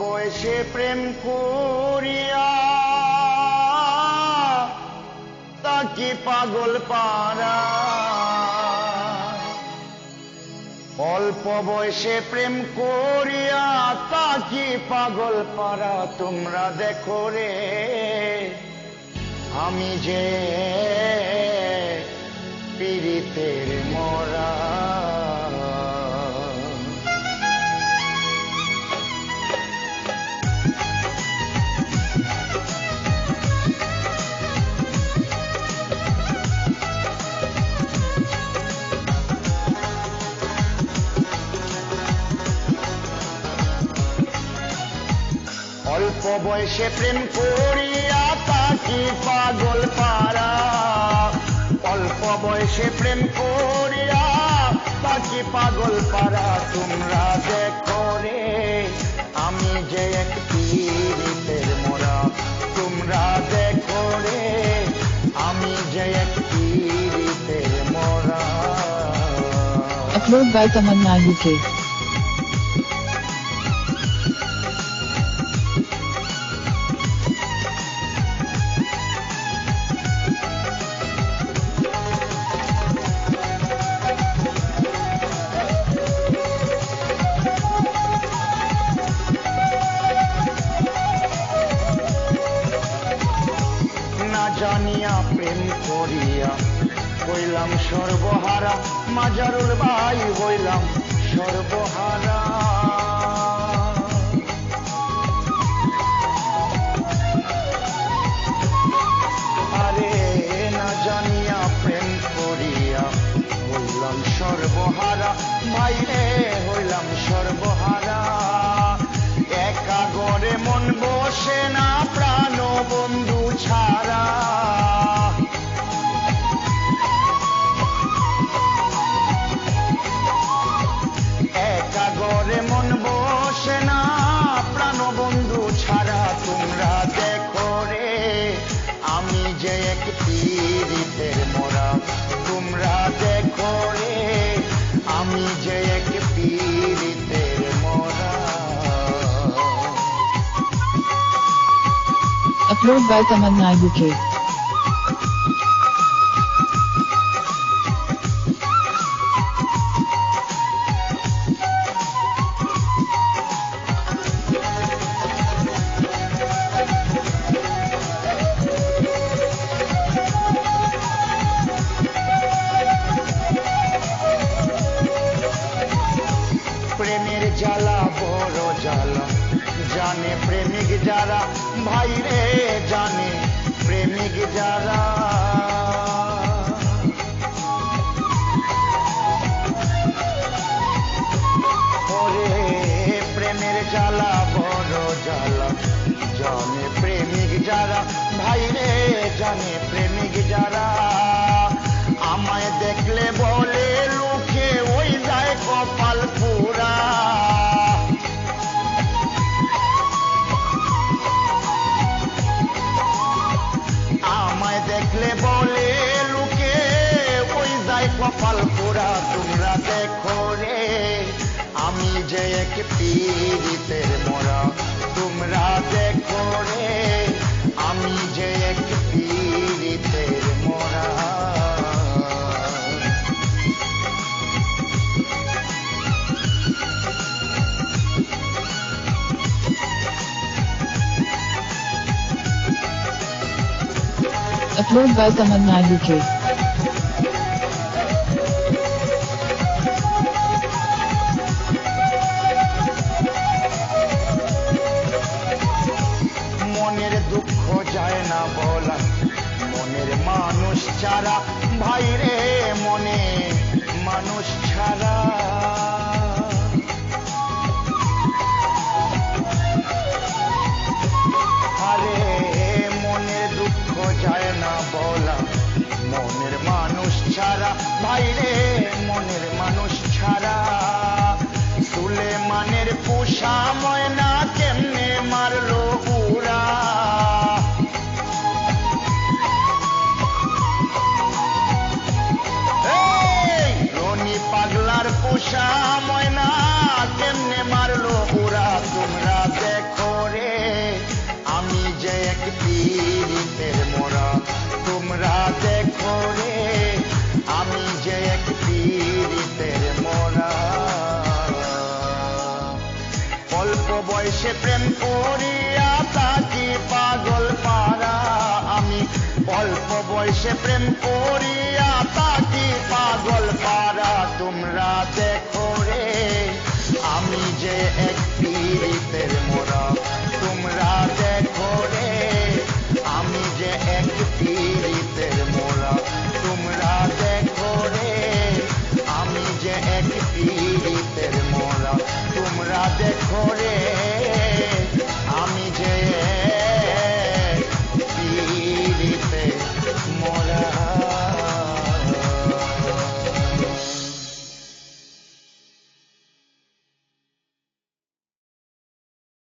বয়সে প্রেম করিয়া তাকি পাগল পারা, অল্প বয়সে প্রেম করিয়া তাকি পাগল পারা। তোমরা দেখো রে আমি যে পীড়িতের মরা। অল্প বয়সে প্রেম করিয়া তাকি পাগল পারা, অল্প বয়সে প্রেম করিয়া তাকি পাগল পারা। তোমরা দেখো রে আমি যে এক পীড়িতের মরা। তোমরা দেখো রে আমি যে এক পীড়িতের মরা। Upload by Tamanna UK. জানিয়া প্রেম করিয়া হইলাম সর্বহারা, মাজারুল ভাই হইলাম সর্বহারা। আরে না জানিয়া প্রেম করিয়া হইলাম সর্বহারা, ভাইরে হইলাম সর্বহারা। একা গড়ে মন বসে না প্রাণ বন্ধু ছাড়া। একা গড়ে মন বসে না প্রাণ বন্ধু ছাড়া। তোমরা দেখো রে আমি যে এক পীড়িতের মরা। তোমরা দেখো রে আমি যে এক পীড়িতের মরা। Upload by Tamanna UK. প্রেমের জ্বালা বড় জ্বালা জানে প্রেমিক যারা, ভাইরে জানে প্রেমিক যারা। ওরে প্রেমের জ্বালা বড় জ্বালা জানে প্রেমিক যারা, ভাইরে জানে প্রেমিক যারা। আমায় দেখলে বলে লোকে ওই যায় কপাল পুরা। আমায় দেখলে বলে লোকে ওই যায় কপাল পুরা। তোমরা দেখো রে আমি যে এক পীড়িতের মরা। তোমরা দেখো রে আমি যে এক পীড়িতের মরা। Upload by Tamanna UK. মনের দুঃখ যায় না বলা, মনের মানুষ ছাড়া, ভাইরে মনে মানুষ ছাড়া। আরে মনের দুঃখ যায় না বলা, মনের বয়সে প্রেম করিয়া তাকি পাগল পারা আমি অল্প বয়সে প্রেম করিয়া তাকি পাগল পারা তোমরা দেখো রে আমি যে এক পীড়িতের মোরা তোমরা দেখো রে আমি যে এক পীড়িতের মোরা তোমরা দেখো রে আমি যে এক পীড়িতের মোরা তোমরা দেখো রে